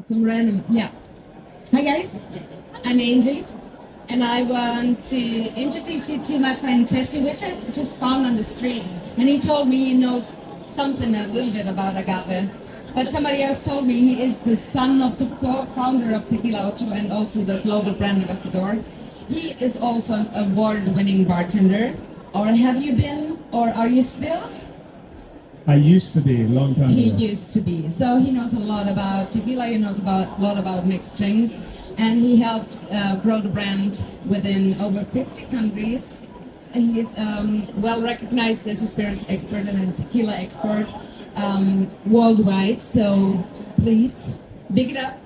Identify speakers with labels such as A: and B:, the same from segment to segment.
A: Some random, yeah. Hi guys, I'm Angie, and I want to introduce you to my friend Jesse, which I just found on the street. And he told me he knows something a little bit about agave. But somebody else told me he is the son of the founder of Tequila Ocho and also the global brand ambassador. He is also an award-winning bartender. Or have you been, or are you still?
B: I used to be a long time
A: He
B: ago.
A: used to be. So he knows a lot about tequila, he knows a lot about mixed drinks, and he helped grow the brand within over 50 countries. And he is well recognized as a spirits expert and a tequila expert worldwide. So please, big it up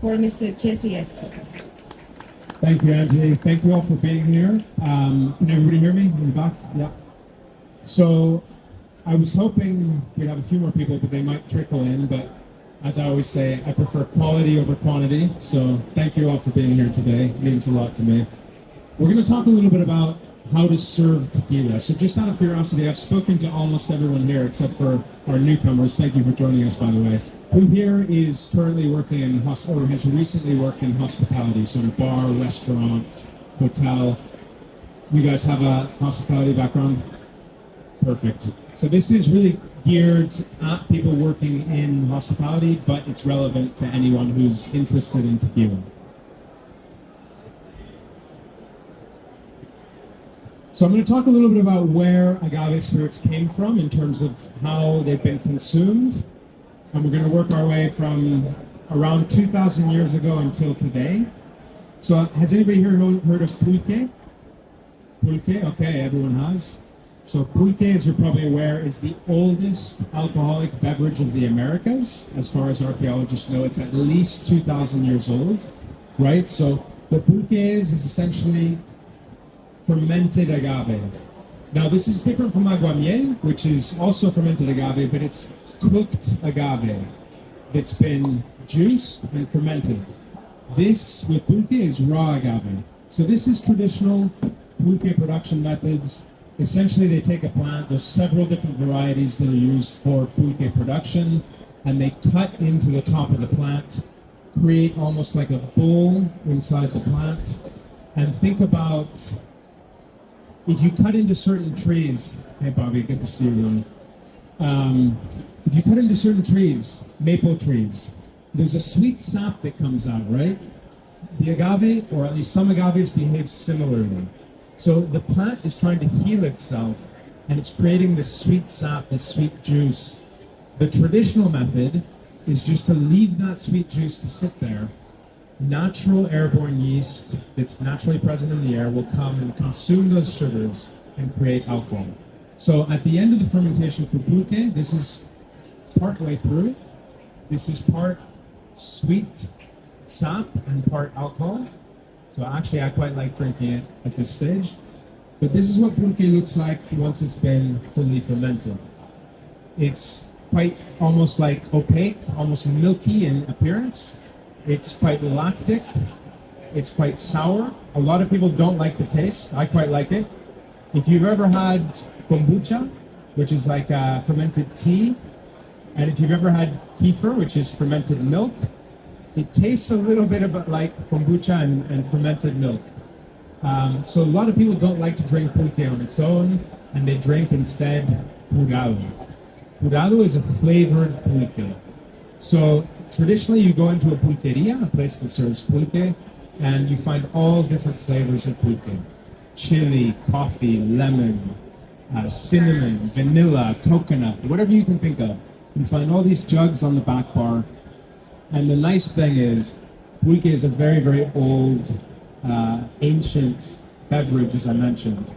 A: for Mr. Jesse Estes.
B: Thank you, Angie. Thank you all for being here. Can everybody hear me in the back? Yeah. So I was hoping we'd have a few more people, but they might trickle in. But as I always say, I prefer quality over quantity. So thank you all for being here today. It means a lot to me. We're going to talk a little bit about how to serve tequila. So just out of curiosity, I've spoken to almost everyone here except for our newcomers. Thank you for joining us, by the way. Who here is currently working in or has recently worked in hospitality, sort of bar, restaurant, hotel? You guys have a hospitality background? Perfect. So this is really geared at people working in hospitality, but it's relevant to anyone who's interested in tequila. So I'm going to talk a little bit about where agave spirits came from in terms of how they've been consumed. And we're going to work our way from around 2,000 years ago until today. So has anybody here heard of pulque? Pulque, okay, everyone has. So pulque, as you're probably aware, is the oldest alcoholic beverage of the Americas. As far as archaeologists know, it's at least 2,000 years old, right? So what pulque is essentially fermented agave. Now this is different from aguamiel, which is also fermented agave, but it's cooked agave. It's been juiced and fermented. This with pulque is raw agave. So this is traditional pulque production methods. Essentially they take a plant, there's several different varieties that are used for pulque production, and they cut into the top of the plant, create almost like a bowl inside the plant, and think about if you cut into certain trees, hey Bobby, good to see you. If you cut into certain trees, maple trees, there's a sweet sap that comes out, right? The agave, or at least some agaves, behave similarly. So the plant is trying to heal itself, and it's creating this sweet sap, this sweet juice. The traditional method is just to leave that sweet juice to sit there. Natural airborne yeast that's naturally present in the air will come and consume those sugars and create alcohol. So at the end of the fermentation for pulque, this is part way through. This is part sweet sap and part alcohol. So actually I quite like drinking it at this stage. But this is what pulque looks like once it's been fully fermented. It's quite almost like opaque, almost milky in appearance. It's quite lactic. It's quite sour. A lot of people don't like the taste. I quite like it. If you've ever had kombucha, which is like fermented tea, and if you've ever had kefir, which is fermented milk, it tastes a little bit like kombucha and fermented milk. So a lot of people don't like to drink pulque on its own, and they drink instead curado. Curado is a flavored pulque. So traditionally you go into a pulqueria, a place that serves pulque, and you find all different flavors of pulque. Chili, coffee, lemon, cinnamon, vanilla, coconut, whatever you can think of. You find all these jugs on the back bar. And the nice thing is, pulque is a very, very old, ancient beverage, as I mentioned.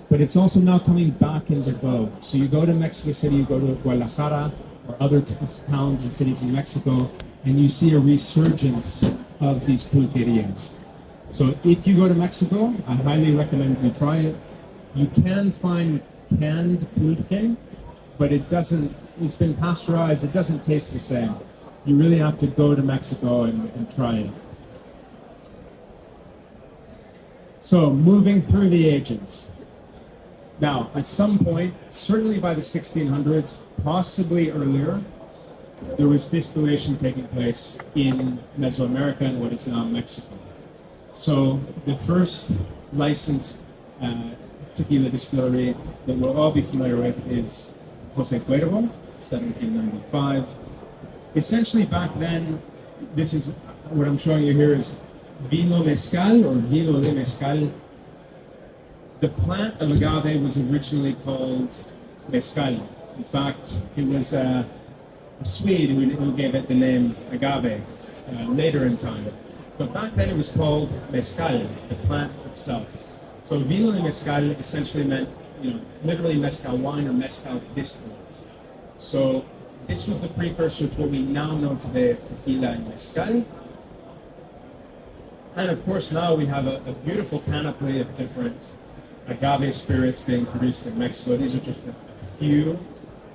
B: But it's also now coming back into vogue. So you go to Mexico City, you go to Guadalajara, or other towns and cities in Mexico, and you see a resurgence of these pulquerias. So if you go to Mexico, I highly recommend you try it. You can find canned pulque, but it's been pasteurized, it doesn't taste the same. You really have to go to Mexico and try it. So moving through the ages. Now, at some point, certainly by the 1600s, possibly earlier, there was distillation taking place in Mesoamerica and what is now Mexico. So the first licensed tequila distillery that we'll all be familiar with is Jose Cuervo, 1795. Essentially back then, this is what I'm showing you here is vino mezcal or vino de mezcal. The plant of agave was originally called mezcal. In fact, it was a Swede who gave it the name agave later in time. But back then it was called mezcal, the plant itself. So vino de mezcal essentially meant, literally mezcal wine or mezcal distillate. So this was the precursor to what we now know today as tequila and mezcal. And of course now we have a beautiful panoply of different agave spirits being produced in Mexico. These are just a few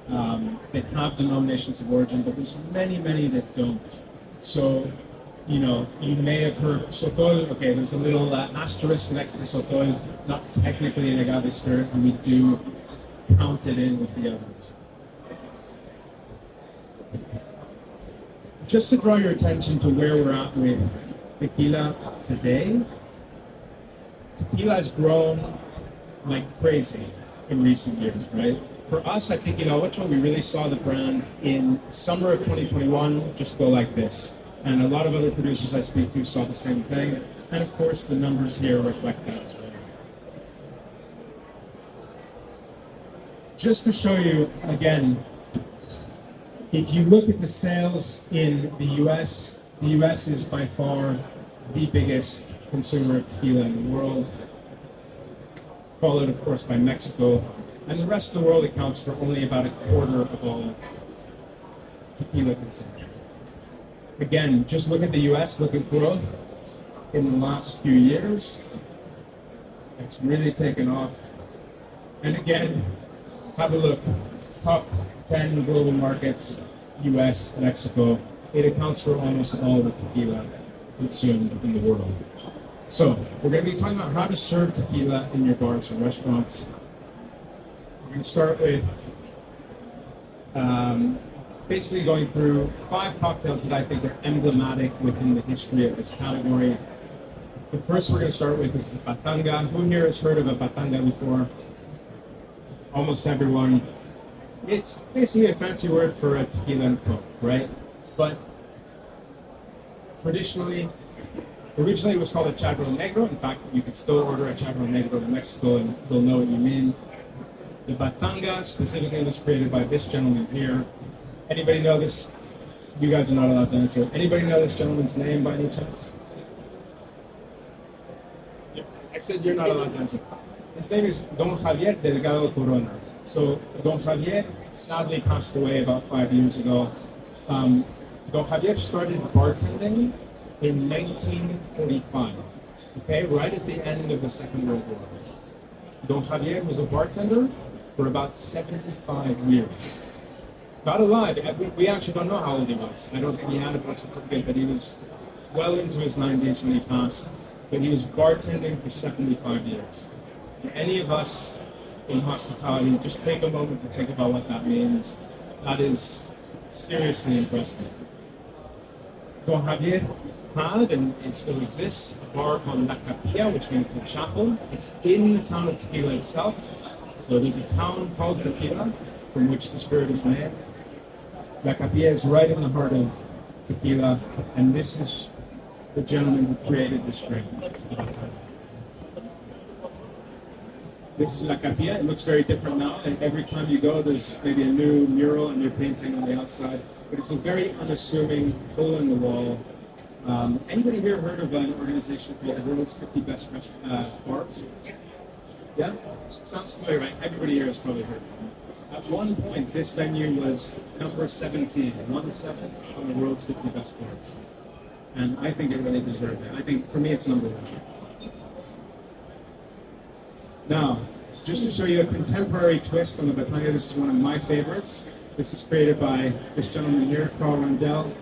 B: that have denominations of origin, but there's many, many that don't. So, you may have heard sotol. Okay, there's a little asterisk next to sotol, not technically an agave spirit, and we do count it in with the others. Just to draw your attention to where we're at with tequila today, tequila has grown like crazy in recent years, right? For us, I think, we really saw the brand in summer of 2021 just go like this. And a lot of other producers I speak to saw the same thing. And of course, the numbers here reflect that as well. Just to show you, again, if you look at the sales in the US is by far the biggest consumer of tequila in the world, followed, of course, by Mexico. And the rest of the world accounts for only about a quarter of all tequila consumption. Again, just look at the US, look at growth in the last few years. It's really taken off. And again, have a look. Top 10 global markets, US, Mexico. It accounts for almost all the tequila consumed in the world. So, we're going to be talking about how to serve tequila in your bars and restaurants. We're going to start with basically going through 5 cocktails that I think are emblematic within the history of this category. The first we're going to start with is the patanga. Who here has heard of a patanga before? Almost everyone. It's basically a fancy word for a tequila and coke, right? But originally it was called a chagro negro. In fact, you can still order a chagro negro in Mexico and they'll know what you mean. The batanga specifically was created by this gentleman here. Anybody know this? You guys are not allowed to answer. Anybody know this gentleman's name by any chance? I said you're not allowed to answer. His name is Don Javier Delgado Corona. So Don Javier sadly passed away about 5 years ago. Don Javier started bartending in 1945, okay, right at the end of the Second World War. Don Javier was a bartender for about 75 years. Not alive. We actually don't know how old he was. I don't think he had a birth certificate, but he was well into his 90s when he passed. But he was bartending for 75 years. For any of us in hospitality, just take a moment to think about what that means. That is seriously impressive. Don Javier had, and it still exists, a bar called La Capilla, which means the chapel. It's in the town of Tequila itself. So there's a town called Tequila, from which the spirit is named. La Capilla is right in the heart of tequila, and this is the gentleman who created this drink. This is La Capilla. It looks very different now, and every time you go, there's maybe a new mural, a new painting on the outside. But it's a very unassuming hole in the wall. Anybody here heard of an organization called the World's 50 Best Bars? Yeah? Sounds familiar, right? Everybody here has probably heard of it. At one point, this venue was number 17, 1/7 on the world's 50 best bars. And I think it really deserved it. I think, for me, it's number 1. Now, just to show you a contemporary twist on the batanga, this is one of my favorites. This is created by this gentleman here, Carl Rundell,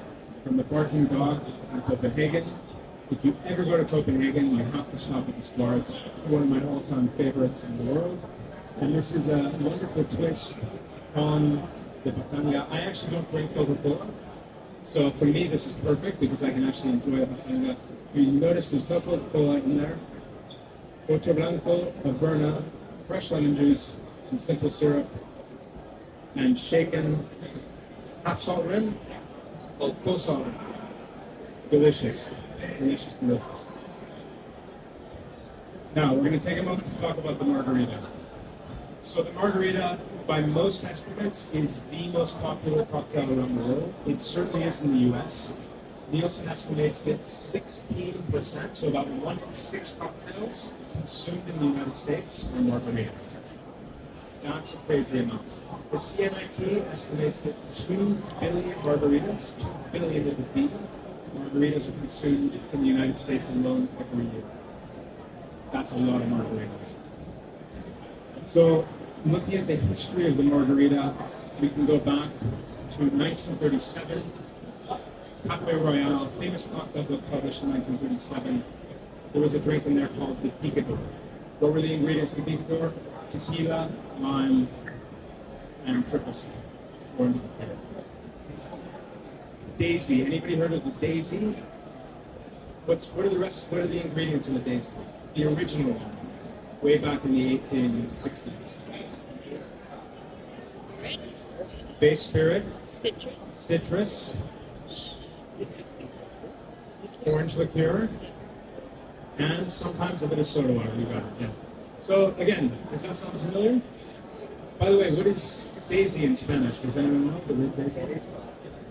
B: from the Barking Dog in Copenhagen. If you ever go to Copenhagen, you have to stop at this bar. It's one of my all-time favorites in the world. And this is a wonderful twist on the Batanga. I actually don't drink Coca-Cola, so for me this is perfect because I can actually enjoy Batanga. You notice there's no Coca-Cola in there. Ocho Blanco, Averna, fresh lemon juice, some simple syrup, and shaken half salt rim, or full salt rim. Delicious, delicious, delicious. Now we're going to take a moment to talk about the margarita. So the margarita, by most estimates, is the most popular cocktail around the world. It certainly is in the U.S. Nielsen estimates that 16%, so about 1 in 6 cocktails consumed in the United States are margaritas. That's a crazy amount. The CNIT estimates that 2 billion margaritas, 2 billion with a B, margaritas are consumed in the United States alone every year. That's a lot of margaritas. So, looking at the history of the margarita, we can go back to 1937. Cafe Royale, famous cocktail book published in 1937. There was a drink in there called the Picador. What were the ingredients to Picador? Tequila, lime, and triple sec, orange liqueur. Daisy. Anybody heard of the Daisy? What are the ingredients in the Daisy? The original one, way back in the 1860s. Base spirit, citrus, orange liqueur, and sometimes a bit of soda water. You got it. Yeah. So again, does that sound familiar? By the way, what is daisy in Spanish? Does anyone know the word daisy?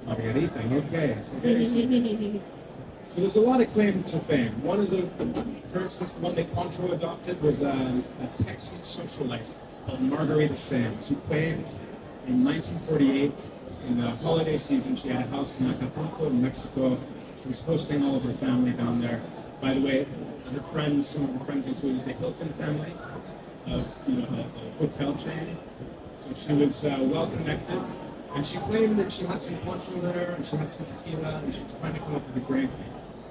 B: Margarita. Okay. So there's a lot of claims to fame. One of for instance, the one that Cointreau adopted was a Texan socialite called Margarita Sands, who claimed in 1948, in the holiday season, she had a house in Acapulco, in Mexico. She was hosting all of her family down there. By the way, her friends, some of her friends included the Hilton family, a hotel chain. So she was well connected. And she claimed that she had some Cointreau there, and she had some tequila, and she was trying to come up with a drink.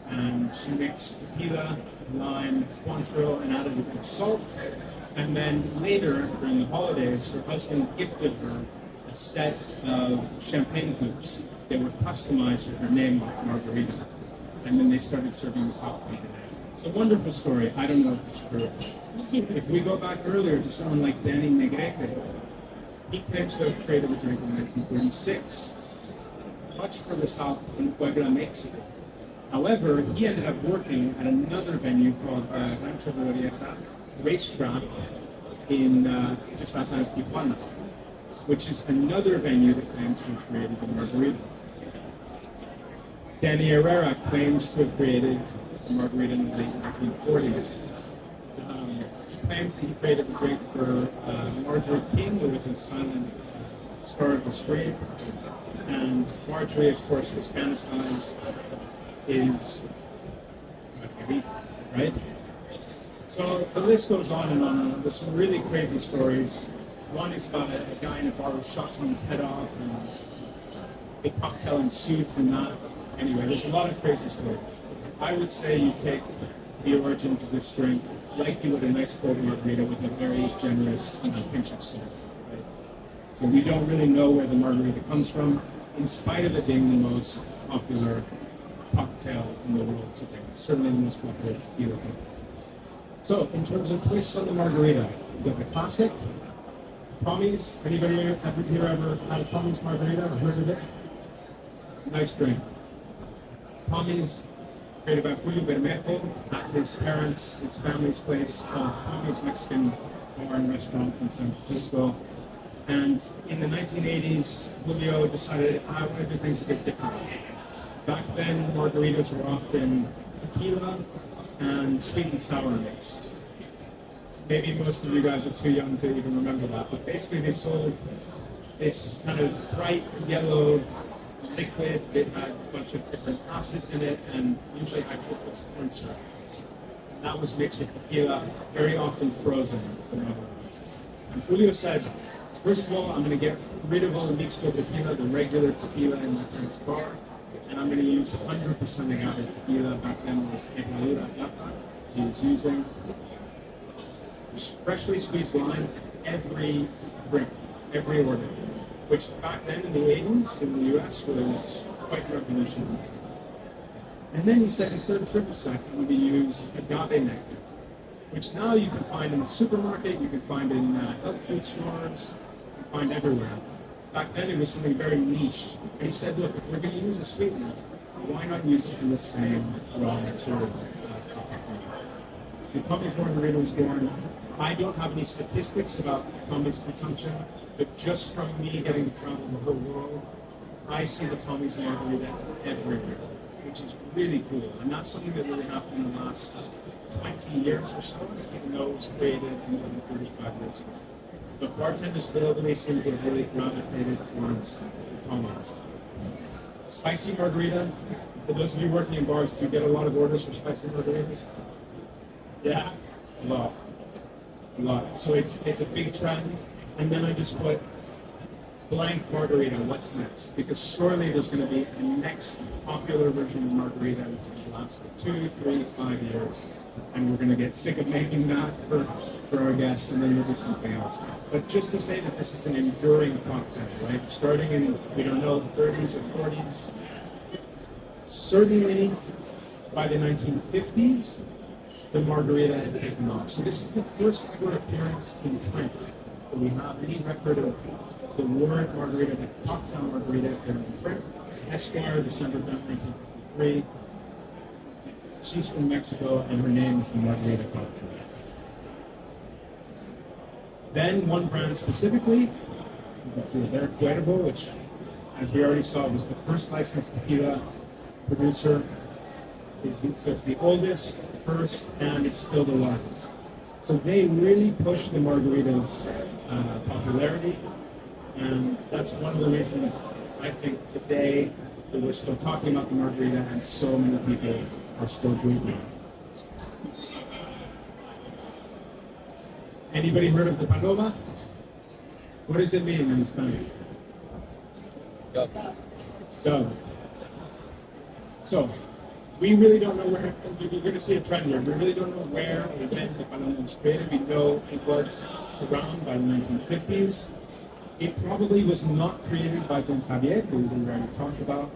B: And she mixed tequila, lime, Cointreau, and added a bit of salt. And then later, during the holidays, her husband gifted her a set of champagne hoops that were customized with her name on Margarita. And then they started serving the cocktail. It's a wonderful story. I don't know if it's true. If we go back earlier to someone like Danny Negrete, he claims to have created a drink in 1936, much further south in Puebla, Mexico. However, he ended up working at another venue called Rancho Glorieta Racetrack in just outside of Tijuana, which is another venue that claims to have created the margarita. Danny Herrera claims to have created the margarita in the late 1940s. He claims that he created the drink for Marjorie King, who was a silent star of the screen. And Marjorie, of course, Hispanicized, is margarita, right? So the list goes on and on. There's some really crazy stories. One is about a guy in a bar who shot someone's head off, and a cocktail ensued from that. Anyway, there's a lot of crazy stories. I would say you take the origins of this drink like you would a nice cold margarita with a very generous pinch of salt. Right? So we don't really know where the margarita comes from, in spite of it being the most popular cocktail in the world today. Certainly the most popular tequila. So, in terms of twists on the margarita, we got the classic, Tommy's. Anybody here ever had a Tommy's margarita or heard of it? Nice drink. Tommy's, created by Julio Bermejo at his family's place, called Tommy's Mexican Bar and Restaurant in San Francisco. And in the 1980s, Julio decided, I want to do things a bit differently. Back then, margaritas were often tequila and sweet and sour mix. Maybe most of you guys are too young to even remember that, but basically they sold this kind of bright yellow liquid that had a bunch of different acids in it and usually high fructose corn syrup. And that was mixed with tequila, very often frozen. And Julio said, first of all, I'm going to get rid of all the mixto tequila, the regular tequila in my friend's bar, and I'm going to use 100% agave tequila. Back then it was Herradura Plata. He was using freshly squeezed lime to every drink, every order. which back then in the 80s in the US was quite revolutionary. And then he said instead of triple sec, I'm going to use agave nectar, which now you can find in the supermarket, you can find in health food stores, you can find everywhere. Back then it was something very niche. And he said, look, if we're going to use a sweetener, why not use it from the same raw material as the tequila? So the Tommy's Margarita was born. I don't have any statistics about Tommy's consumption, but just from me getting to travel the whole world, I see the Tommy's Margarita everywhere, which is really cool. And that's something that really happened in the last 20 years or so, even though it was created more than 35 years ago. But bartenders globally seem to have really gravitated towards the Tommy's. Spicy margarita. For those of you working in bars, do you get a lot of orders for spicy margaritas? Yeah, a lot. A lot. So it's a big trend. And then I just put blank margarita, what's next? Because surely there's going to be a next popular version of margarita that's going to last for 2, 3, 5 years. And we're going to get sick of making that for our guests, and then there'll be something else. But just to say that this is an enduring cocktail, right? Starting in, we don't know, the 30s or 40s. Certainly by the 1950s, the margarita had taken off. So this is the first ever appearance in print that we have any record of the word margarita, the cocktail margarita in print. Esquire, December 10th, 1953. She's from Mexico, and her name is the Margarita Cocktail. Then one brand specifically, you can see there, Cuervo, which, as we already saw, was the first licensed tequila producer. So it's the oldest, first, and it's still the largest. So they really pushed the margarita's popularity, and that's one of the reasons I think today that we're still talking about the margarita and so many people are still drinking it. Anybody heard of the paloma? What does it mean in Spanish?
C: Dove.
B: Dove. So, we really don't know where, you're going to see a trend here, we really don't know where or when the paloma was created. We know it was around by the 1950s. It probably was not created by Don Javier, who we already talked about,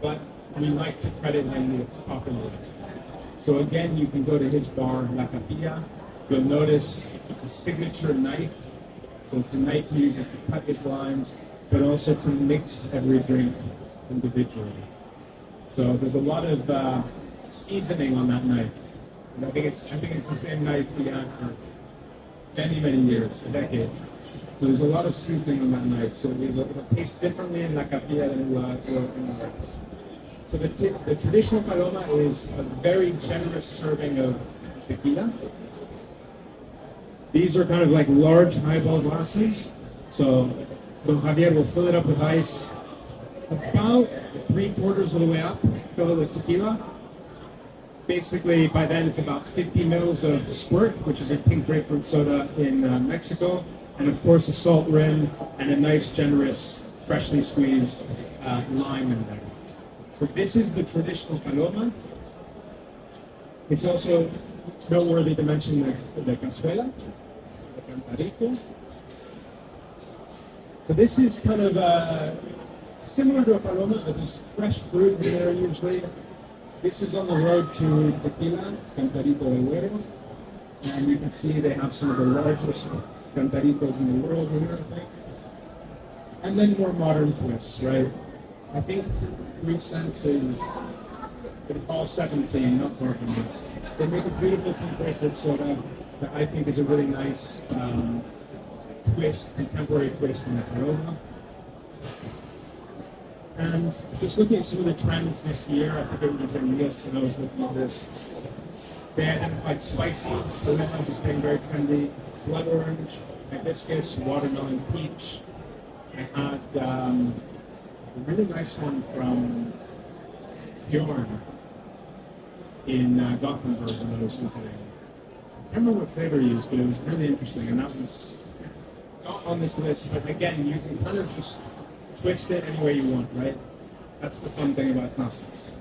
B: but we like to credit him with popularizing it. So again, you can go to his bar, La Capilla. You'll notice the signature knife. So it's the knife he uses to cut his limes, but also to mix every drink individually. So there's a lot of seasoning on that knife. And I think it's the same knife we had for many, many years, a decade. So there's a lot of seasoning on that knife. So it'll taste differently in La Capilla than it will in the Arts. So the traditional paloma is a very generous serving of tequila. These are kind of like large highball glasses. So Don Javier will fill it up with ice about 3/4 of the way up, fill it with tequila. Basically, by then it's about 50 mils of squirt, which is a pink grapefruit soda in Mexico, and of course a salt rim and a nice, generous, freshly squeezed lime in there. So this is the traditional paloma. It's also noteworthy to mention the cazuela, the cantadito. So this is kind of similar to a paloma, but there's fresh fruit in there usually. This is on the road to tequila, Cantadito de Güero. And you can see they have some of the largest cantaditos in the world here, I think. And then more modern twists, right? I think 3 cents is all 17, not far from it. They make a beautiful pink grapefruit soda that I think is a really nice twist, contemporary twist on the paloma. And just looking at some of the trends this year, I think it was in Nielsen, I was looking at this. They identified spicy paletas as being very trendy, blood orange, hibiscus, watermelon, peach. I had a really nice one from Bjorn in Gothenburg when I was visiting. I can't remember what flavor he used, but it was really interesting, and that was not on this list, but again, you can kind of just twist it any way you want, right? That's the fun thing about classics.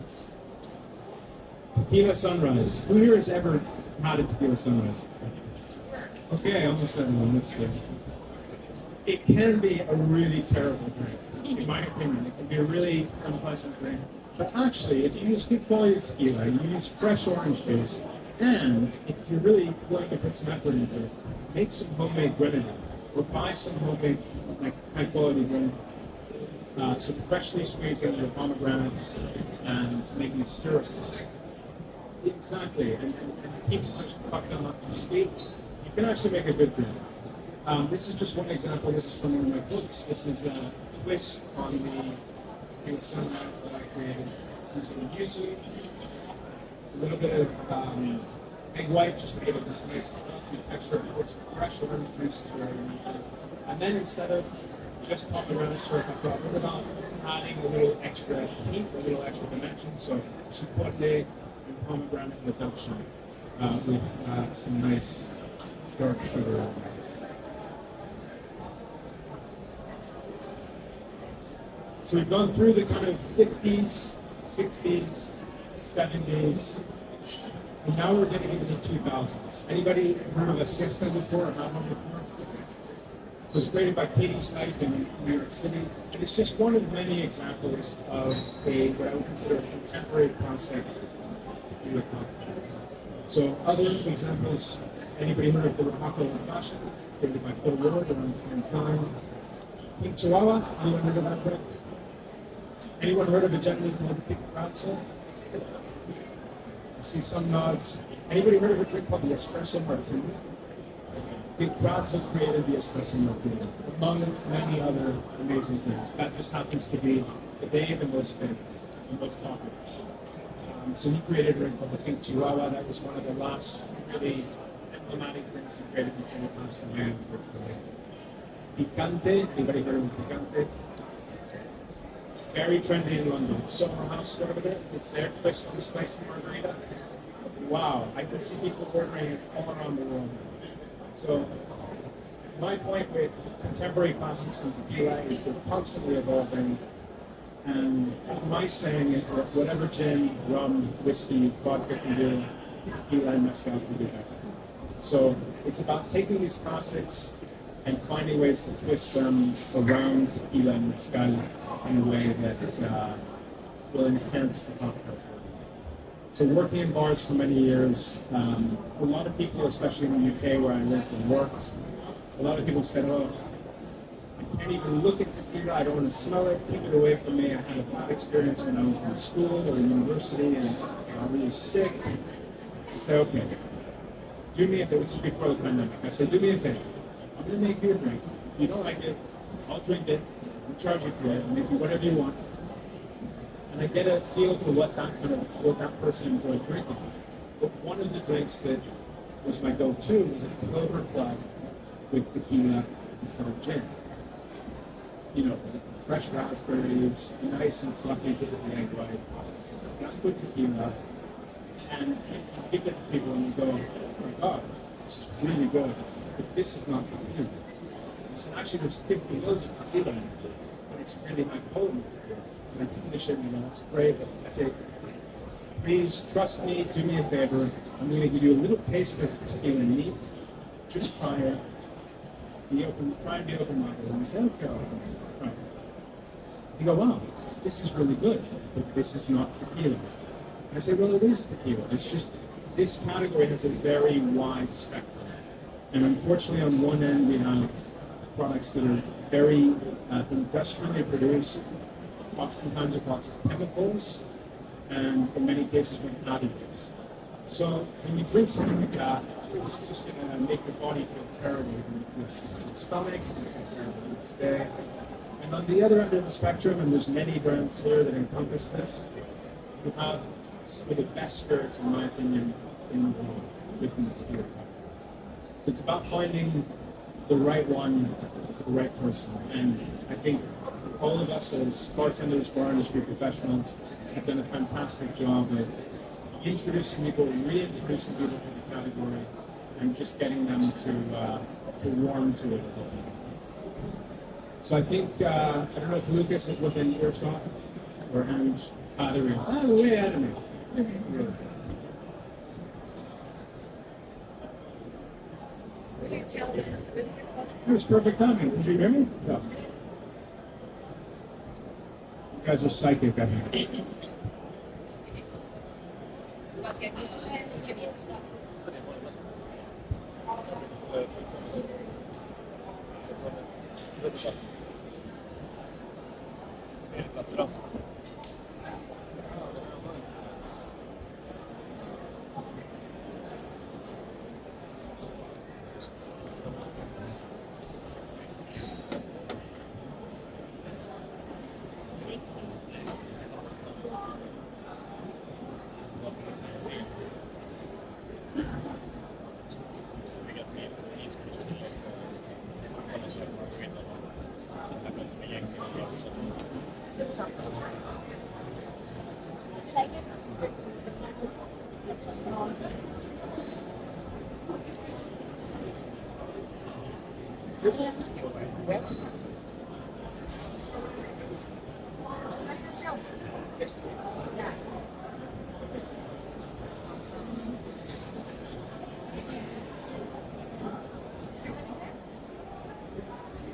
B: Tequila sunrise. Who here has ever had a tequila sunrise? Okay, almost everyone, that's good. it can be a really terrible drink, in my opinion. It can be a really unpleasant drink. But actually, if you use good quality tequila, you use fresh orange juice, and if you're really willing to put some effort into it, make some homemade grenadine, or buy some homemade, like high quality grenadine. So freshly squeezing the pomegranates and making a syrup. Exactly, and keep the cocktail not too sweet. You can actually make a good drink. This is just one example. This is from one of my books. This is a twist on the tequila sunrise that I created using yuzu, a little bit of egg white, just to give it this nice fluffy texture. Of course, fresh orange juice is very important. And then instead of just pomegranate syrup, I thought, what about adding a little extra heat, a little extra dimension? So chipotle and pomegranate reduction with some nice dark sugar. So we've gone through the kind of 50s, 60s, 70s, and now we're getting into the 2000s. Anybody heard of a siesta before or had one before? It was created by Katie Stipe in New York City, and it's just one of many examples of what I would consider a contemporary concept tequila cocktail. So other examples, anybody heard of the Oaxaca Old Fashioned, created by Phil Ward around the same time? Pink Chihuahua, anyone heard of that drink? Anyone heard of a gentleman called Pink Grazzo? I see some nods. Anybody heard of a drink called the Espresso Martini? Pink Grazzo created the Espresso Martini, among many other amazing things. That just happens to be today the most famous, the most popular. So he created a drink called the Pink Chihuahua. That was one of the last really emblematic drinks he created before he passed away, unfortunately. Picante, anybody heard of Picante? Very trendy in London. Soho House started it. It's their twist on the spicy margarita. Wow, I can see people ordering it all around the world. So my point with contemporary classics and tequila is they're constantly evolving. And my saying is that whatever gin, rum, whiskey, vodka can do, tequila and mezcal can do better. So it's about taking these classics and finding ways to twist them around tequila and mezcal in a way that will enhance the cocktail. So working in bars for many years, a lot of people, especially in the UK where I lived and worked, a lot of people said, oh, I can't even look at tequila, I don't want to smell it, keep it away from me. I had a bad experience when I was in school or university and I'm really sick. I said, okay, do me a favor, this is before the pandemic. I said, do me a favor, I'm going to make you a drink. If you don't like it, I'll drink it, I'll charge you for it, I'll make you whatever you want. And I get a feel for what that person enjoyed drinking. But one of the drinks that was my go-to was a clover club with tequila instead of gin. You know, fresh raspberries, nice and fluffy because of the egg white. That's good tequila. And you give it to people and you go, oh my God, this is really good. But this is not tequila. I said, actually, there's 50 mils of tequila in it, and it's really high potent tequila. Let's finish it, it's great. But I say, please trust me, do me a favor. I'm going to give you a little taste of tequila neat. Just try it. Try and be open-minded. And I say, okay, try it. You go, wow, this is really good, but this is not tequila. And I say, well, it is tequila. It's just, this category has a very wide spectrum. And unfortunately, on one end, we have products that are very industrially produced, oftentimes with lots of chemicals, and in many cases with additives. So when you drink something like that, it's just going to make your body feel terrible. You're going to feel sick in your stomach, you're going to feel terrible the next day. And on the other end of the spectrum, and there's many brands here that encompass this, you have some of the best spirits, in my opinion, in the world within the tequila. So it's about finding the right one for the right person. And I think all of us as bartenders, bar industry professionals have done a fantastic job of introducing people, reintroducing people to the category, and just getting them to warm to it. So I think, I don't know if Lucas is within earshot, or Ange. There we go. Oh, way ahead of me. Really.
A: Will you tell me a bit
B: It was perfect timing. Did you hear me? No. You guys are psychic, I think.
A: Okay, put your hands, you need two glasses.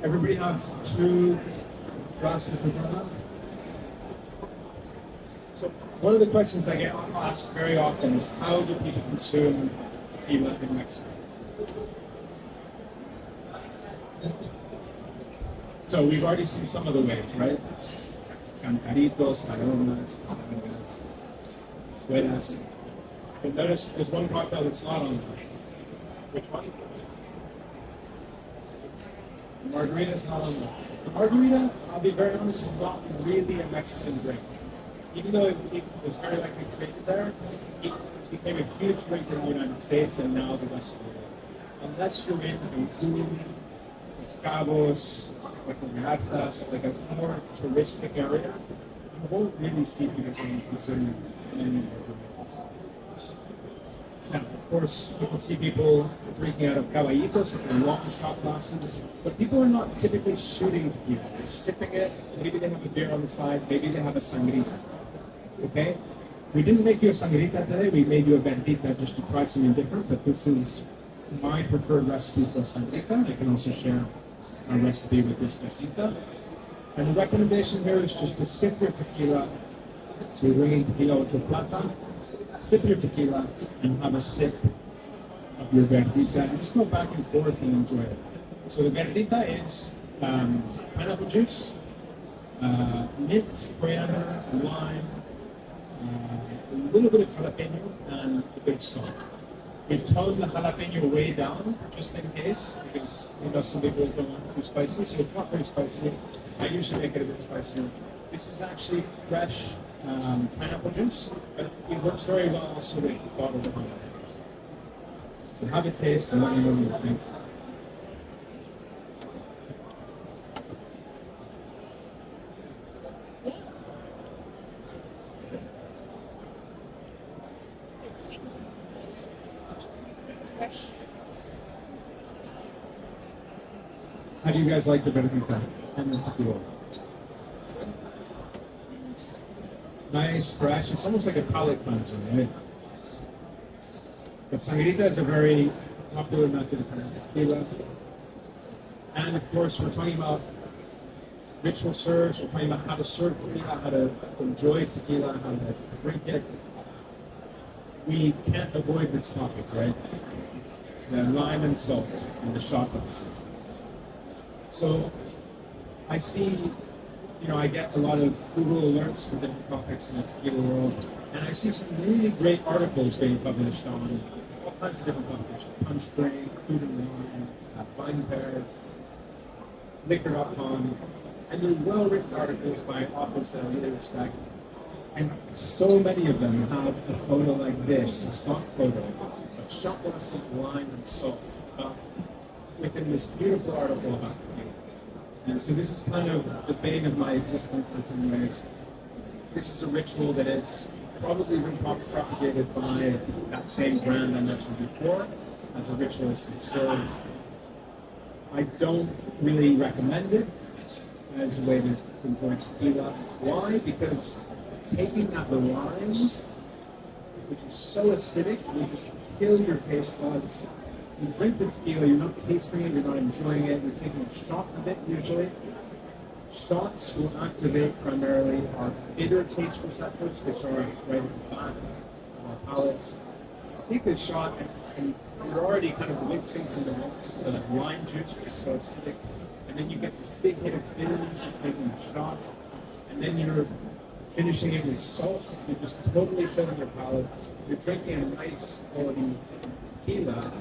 B: Everybody have two glasses in front of them? So one of the questions I get asked very often is how do people consume tequila in Mexico? So we've already seen some of the ways, right? Cantaritos, palomas, palomas, suelas. But notice there's one cocktail that's not on there. Which one? The margarita's not on there. The margarita, I'll be very honest, is not really a Mexican drink. Even though it was very likely created there, it became a huge drink in the United States and now the rest of the world. Unless you're in Cancun, Los Cabos, like Maracas, like a more touristic area, you won't really see people consuming any margaritas. Now, of course, you can see people drinking out of caballitos, which are long shot glasses, but people are not typically shooting tequila. They're sipping it, maybe they have a beer on the side, maybe they have a sangrita. Okay? We didn't make you a sangrita today, we made you a verdita just to try something different, but this is my preferred recipe for sangrita. I can also share a recipe with this verdita. And the recommendation here is just to sip your tequila. So you're bringing tequila ocho plata, sip your tequila, and have a sip of your verdita, and just go back and forth and enjoy it. So the verdita is pineapple juice, mint, coriander, lime, a little bit of jalapeno, and a bit of salt. We've toned the jalapeno way down, just in case, because some people don't want too spicy, so it's not very spicy. I usually make it a bit spicier. This is actually fresh pineapple juice, but it works very well also with bottled pineapple juice. So have a taste and let me know what you think.
A: It's sweet. It's fresh.
B: How do you guys like the verdita and the tequila? Nice, fresh. It's almost like a palate cleanser, right? But sangrita is a very popular method of tequila. And of course, we're talking about ritual serves. We're talking about how to serve tequila, how to enjoy tequila, how to drink it. We can't avoid this topic, right? The lime and salt and the shot glasses. So I see, I get a lot of Google alerts for different topics in the tequila world, and I see some really great articles being published on all kinds of different topics: punch drink, food and wine, vine pair, liquor.com, and they're well-written articles by authors that I really respect. And so many of them have a photo like this, a stock photo of shot glasses, lime, and salt within this beautiful article about tequila. And so this is kind of the bane of my existence in some ways. This is a ritual that has probably been propagated by that same brand I mentioned before as a ritualistic serve. I don't really recommend it as a way to enjoy tequila. Why? Because taking that lime, which is so acidic, will just kill your taste buds you drink the tequila, you're not tasting it, you're not enjoying it, you're taking a shot of it usually. Shots will activate primarily our bitter taste receptors, which are right at the back of our palates. Take this shot and you're already kind of rinsing from the lime juice, which is so acidic, and then you get this big hit of bitterness of taking a shot, and then you're finishing it with salt. You're just totally filling your palate. You're drinking a nice quality tequila.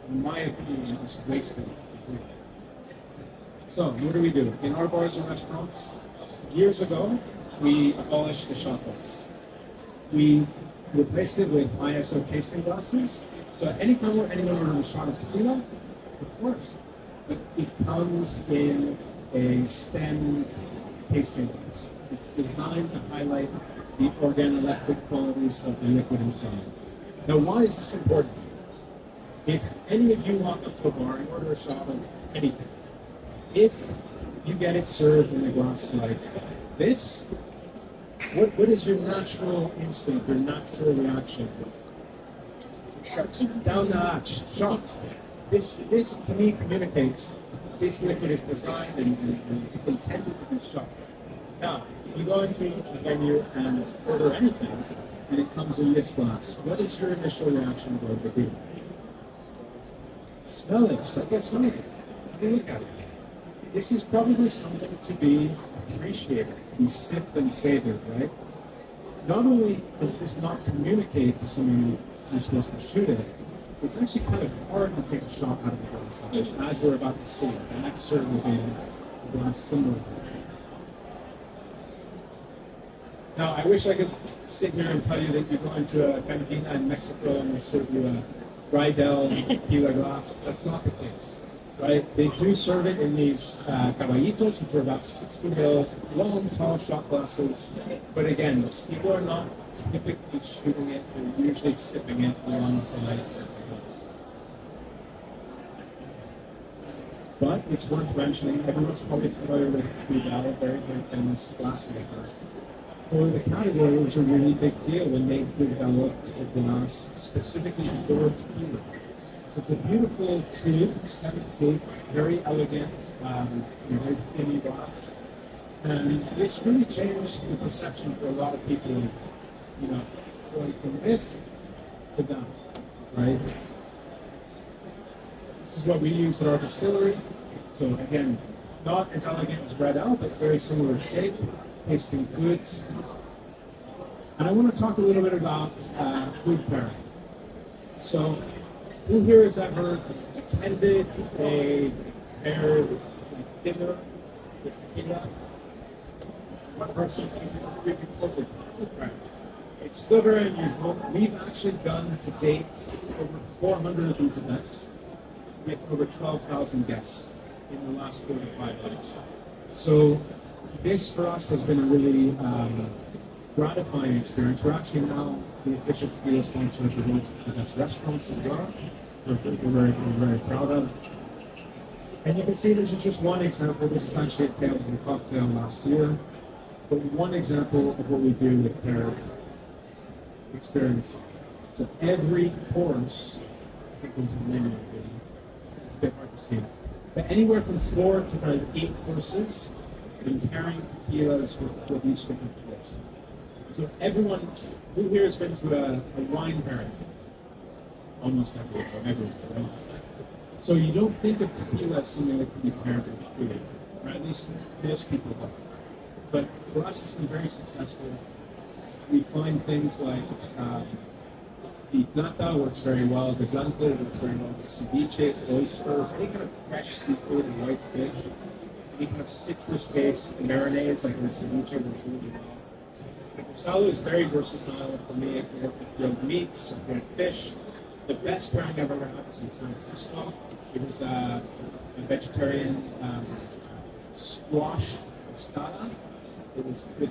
B: In my opinion, you're just wasting it. So, what do? In our bars and restaurants, years ago, we abolished the shot glass. We replaced it with ISO tasting glasses. So anytime anyone orders a shot of tequila, of course, it comes in a stemmed tasting glass. It's designed to highlight the organoleptic qualities of the liquid inside. Now, why is this important? If any of you walk up to a bar and order a shot of anything, if you get it served in a glass like this, what is your natural instinct, your natural reaction? Down the hatch, shot. This to me communicates this liquid is designed and intended to be shot. Now, if you go into a venue and order anything and it comes in this glass, what is your initial reaction going to be? Smell it, start by smelling it. Have a look at it. This is probably something to be appreciated, be sipped and savored, right? Not only does this not communicate to someone you're supposed to shoot it, it's actually kind of hard to take a shot out of the glass like this, as we're about to see. The next serve will be a glass similar to this. Now, I wish I could sit here and tell you that you're going to a cantina in Mexico and they serve you a Rydell tequila glass. That's not the case. Right? They do serve it in these caballitos, which are about 60 ml, long, tall shot glasses. But again, people are not typically shooting it, they're usually sipping it alongside something else. But it's worth mentioning, everyone's probably familiar with Rydell, very, very famous glassmaker. For the category, it was a really big deal when they developed a glass specifically for tequila. So it's a beautiful flute, aesthetic flute, very elegant, very thin glass. And this really changed the perception for a lot of people, going from this to that, right? This is what we use at our distillery. So again, not as elegant as Rydell, but very similar shape, tasting fluids. And I want to talk a little bit about food pairing. So, who here has ever attended a paired dinner with tequila? One person can food pairing. It's still very unusual. We've actually done to date over 400 of these events with over 12,000 guests in the last 4 to 5 years. So this for us has been a really gratifying experience. We're actually now the official tequila sponsor of the world's best restaurants as well. We're very proud of. And you can see this is just one example. This is actually at Tales of the Cocktail last year. But one example of what we do with paired experiences. So every course, I think there's a menu, it's a bit hard to see. But anywhere from 4 to kind of 8 courses, and carrying tequilas with each different course. So everyone who here has been to a wine pairing? Almost everyone, right? So you don't think of tequila as something that can be paired with food, or at least most people don't. But for us, it's been very successful. We find things like the plata works very well, the blanco works very well, the ceviche, oysters, any kind of fresh seafood and white fish, any kind of citrus-based marinades like the ceviche works really well. The guisado is very versatile for me. It can work with grilled meats, grilled fish. The best pairing I've ever had was in San Francisco. It was a vegetarian squash tostada. It was with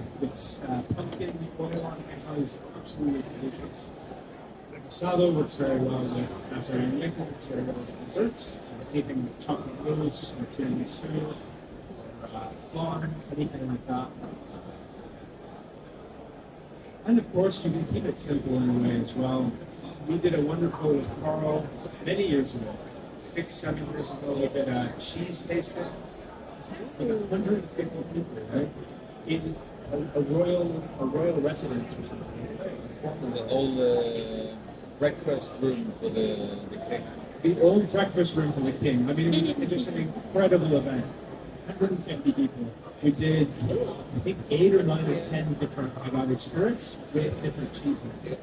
B: pumpkin oil on it. It was absolutely delicious. The guisado works very well with Nazarene liquor, works very well with desserts. So anything with chocolate mousse or tiramisu, flan, anything like that. And of course, you can keep it simple in a way as well. We did a wonderful with Carl many years ago. 6, 7 years ago, we did a cheese tasting with 150 people, right? In a royal residence or something.
C: It's the old breakfast room for the king.
B: The old breakfast room for the king. I mean, it was just an incredible event. 150 people. We did, I think, 8 or 9 or 10 different agave spirits with different cheeses.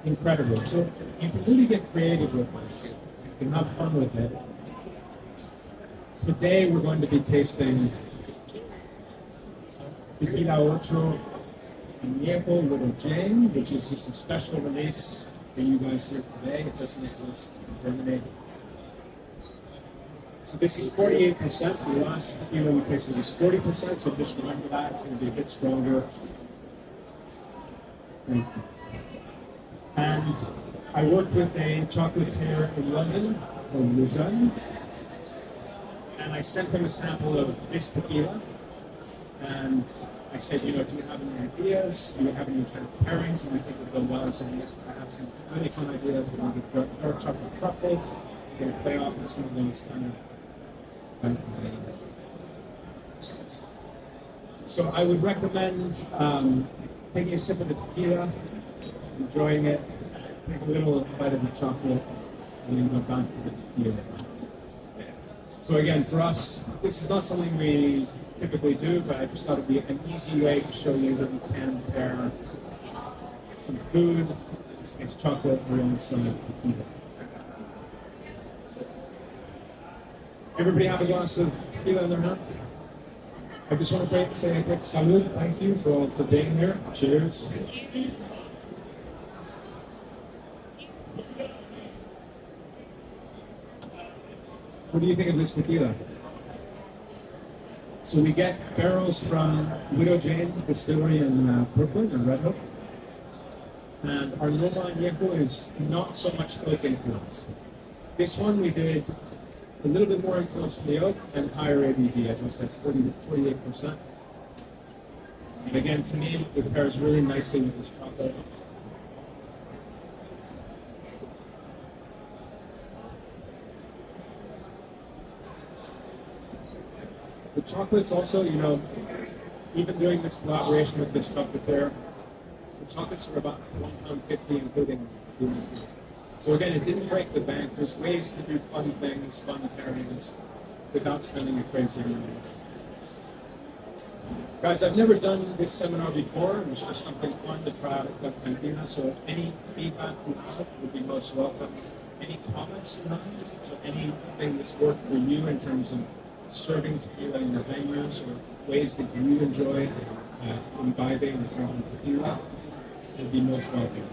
B: Incredible. So you can really get creative with this. You can have fun with it. Today we're going to be tasting Tequila Ocho Añejo Little Jane, which is just a special release for you guys here today. It doesn't exist in Germany. So this is 48%. The last tequila we tasted was 40%, so just remember that. It's going to be a bit stronger. And I worked with a chocolatier in London called Lejeune, and I sent him a sample of this tequila. And I said, do you have any ideas? Do you have any kind of pairings that we think would go well? And said, I have some really fun ideas. We're going to get dark chocolate truffle. We're going to play off with some of those kind of. So I would recommend taking a sip of the tequila, enjoying it, take a little bite of the chocolate, and then go back to the tequila. So again, for us, this is not something we typically do, but I just thought it'd be an easy way to show you that we can pair some food, in this case chocolate, alongside tequila. Everybody have a glass of tequila in their hand? I just want to say a quick salud. Thank you for being here. Cheers. What do you think of this tequila? So we get barrels from Widow Jane Distillery in Brooklyn, in Red Hook. And our Loma Añejo is not so much oak influence. This one we did a little bit more influence from the oak and higher ABV, as I said, 48%. And again, to me, it pairs really nicely with this chocolate. The chocolates also, even doing this collaboration with this chocolatier, the chocolates are about £1.50, including gluten-free. So again, it didn't break the bank. There's ways to do fun things, fun pairings, without spending a crazy amount. Guys, I've never done this seminar before. It was just something fun to try out at Club Cantina. So any feedback you have would be most welcome. Any comments you have? So anything that's worked for you in terms of serving tequila in your venues or ways that you enjoy imbibing and drinking tequila would be most welcome.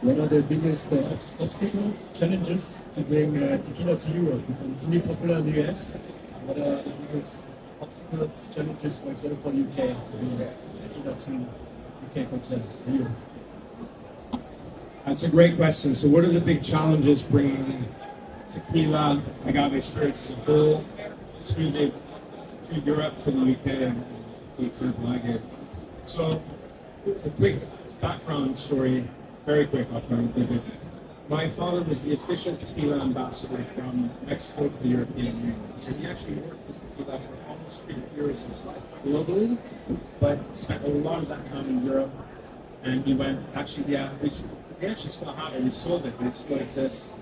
D: What are the biggest obstacles, challenges to bring tequila to Europe? Because it's really popular in the US. What are the biggest obstacles, challenges, for example, for the UK, bringing tequila to UK, for example, Europe?
B: That's a great question. So what are the big challenges bringing tequila, agave spirits as a whole to Europe, to the UK, and the example I gave? So a quick background story, very quick, I'll try and give it. My father was the official tequila ambassador from Mexico to the European Union. So he actually worked with tequila for almost 50 years of his life globally, but spent a lot of that time in Europe. And he went, we actually still have it, we sold it, but it still exists.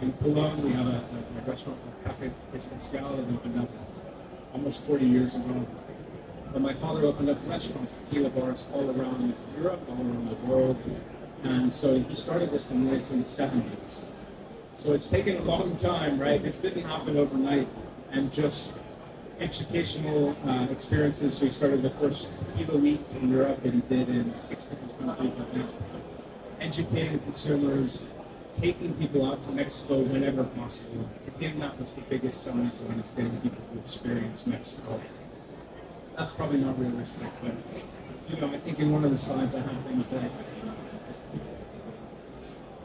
B: In Cologne, we have a restaurant called Café Especial that opened up almost 40 years ago. But my father opened up restaurants, tequila bars all around Europe, all around the world. And so he started this in the 1970s. So it's taken a long time, right? This didn't happen overnight. And just educational experiences. So he started the first tequila week in Europe that he did in 6 different countries, I think. Educating consumers, taking people out to Mexico whenever possible. To him, that was the biggest selling point, is getting people to experience Mexico. That's probably not realistic, but I think in one of the slides I have things like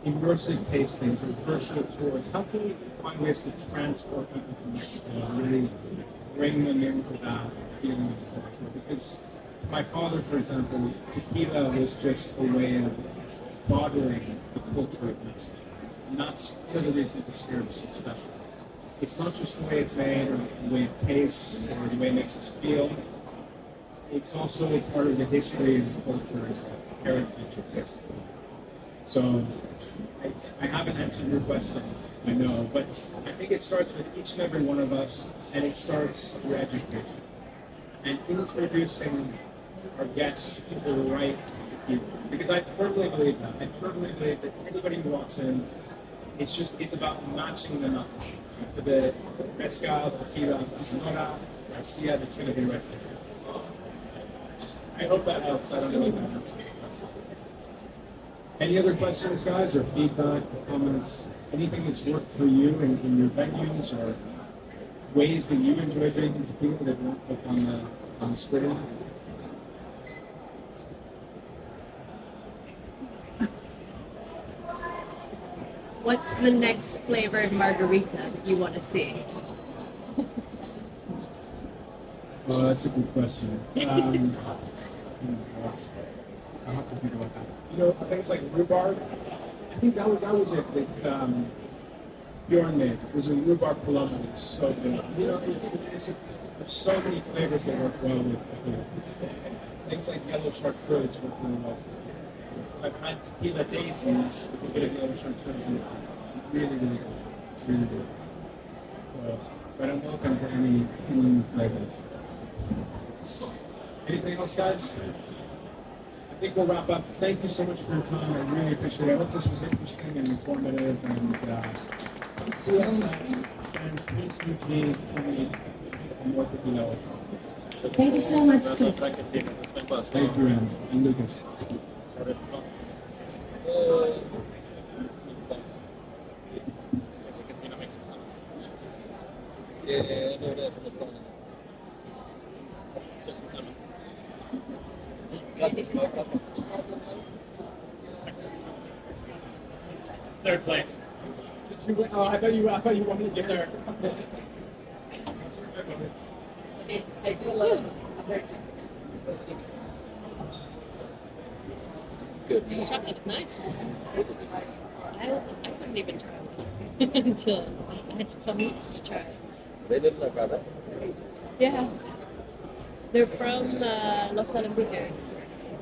B: immersive tasting or virtual tours. How can we find ways to transport people to Mexico and really bring them into that feeling of culture? Because to my father, for example, tequila was just a way of bottling the culture of Mexico. And that's one of the reasons the spirit is so special. It's not just the way it's made or the way it tastes or the way it makes us feel. It's also part of the history and culture and heritage of Mexico. So I haven't answered your question, I know, but I think it starts with each and every one of us, and it starts through education and introducing our guests to the right tequila. Because I firmly believe that. I firmly believe that anybody who walks in, it's about matching them up to the mezcal, tequila, Sonora, Garcia that's going to be right there. I hope that helps. I don't know what that helps. Any other questions, guys, or feedback, or comments? Anything that's worked for you in your venues, or ways that you enjoy drinking tequila that won't look on the screen?
E: What's the next flavored margarita that you want to see?
B: Oh, that's a good question. I'll have to think about that. You know, things like rhubarb. I think that was it that Bjorn made. It was a rhubarb paloma. It was so good. You know, there's so many flavors that work well with tequila. Things like yellow chartreuse work really well. I've had tequila daisies with a bit of yellow chartreuse in it. Really, really good. Really good. So, but I'm open to any new flavors. Anything else, guys? I think we'll wrap up. Thank you so much for your time. I really appreciate it. I hope this was interesting and informative. And CSS stands PQG and what did you know?
A: Thank you so much to
B: Thank you, and Lucas.
D: Third place. Oh, I thought you wanted to get there.
E: They do a lot of
C: Good.
E: the chocolate is nice. I couldn't even try it until I had to come to try it.
C: They didn't like that.
E: Yeah. They're from Los Alamitos.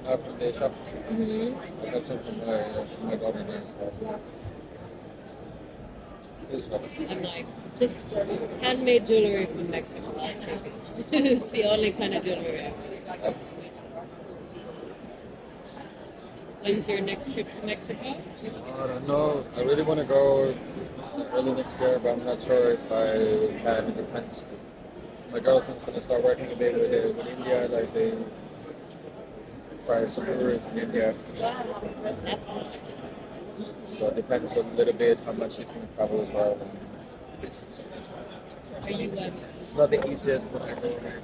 C: From the shop.
E: Mm-hmm.
C: I got some from my daughter there as well.
E: Yes.
C: This one.
E: I'm like, just handmade jewelry from Mexico. It's the only kind of jewelry I have. When's your next trip to Mexico?
C: I don't know. I really want to go early next year, but I'm not sure if I can. It depends. My girlfriend's going to start working a bit with India, like they require some tourists in India.
E: Wow, that's cool.
C: So it depends a little bit how much she's going to travel as well.
E: Are you
C: It's not the easiest, but I go there.